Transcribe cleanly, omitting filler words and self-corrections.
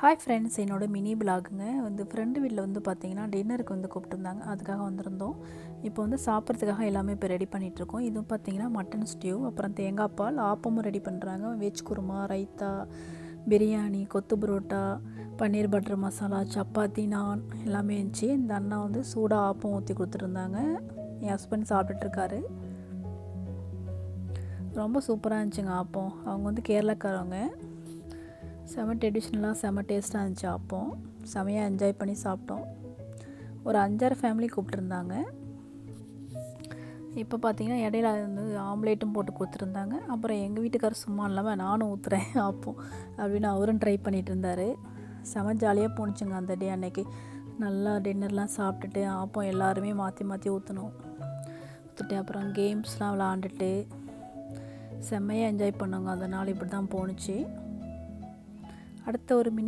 Hi friends, என்னோட mini பிளாகுங்க. Friend வீட்டில் பார்த்தீங்கன்னா டின்னருக்கு கூப்பிட்டுருந்தாங்க. அதுக்காக வந்திருந்தோம். இப்போ சாப்பிட்றதுக்காக எல்லாமே இப்போ ரெடி பண்ணிகிட்ருக்கோம். இதுவும் பார்த்தீங்கன்னா மட்டன் ஸ்டியூ, அப்புறம் தேங்காய் பால், ஆப்பமும் ரெடி பண்ணுறாங்க. வெஜ் குருமா, ரைத்தா, பிரியாணி, கொத்து புரோட்டா, பன்னீர் பட்டர் மசாலா, சப்பாத்தி, நான் எல்லாமே இருந்துச்சு. இந்த அண்ணா சூடாக ஆப்பம் ஊற்றி கொடுத்துருந்தாங்க. என் ஹஸ்பண்ட் சாப்பிட்டுட்ருக்காரு. ரொம்ப சூப்பராக இருந்துச்சுங்க ஆப்பம். அவங்க கேரளாக்காரவங்க. செம ட்ரெடிஷ்னலாக செம டேஸ்ட்டாக இருந்துச்சு ஆப்பம். செமையாக என்ஜாய் பண்ணி சாப்பிட்டோம். ஒரு 5-6 ஃபேமிலி கூப்பிட்ருந்தாங்க. இப்போ பார்த்தீங்கன்னா இடையில ஆம்லேட்டும் போட்டு கொடுத்துருந்தாங்க. அப்புறம் எங்கள் வீட்டுக்காரர் சும்மா இல்லாமல் நானும் ஊற்றுறேன் ஆப்பம் அப்படின்னு அவரும் ட்ரை பண்ணிகிட்டு இருந்தார். செம ஜாலியாக போணுச்சுங்க அந்த டே. அன்னைக்கு நல்லா டின்னர்லாம் சாப்பிட்டுட்டு ஆப்பம் எல்லாருமே மாற்றி மாற்றி ஊற்றிட்டு அப்புறம் கேம்ஸ்லாம் விளாண்டுட்டு செம்மையாக என்ஜாய் பண்ணோங்க. அந்த நாள் இப்படி தான் போணுச்சு. அடுத்த ஒரு மினி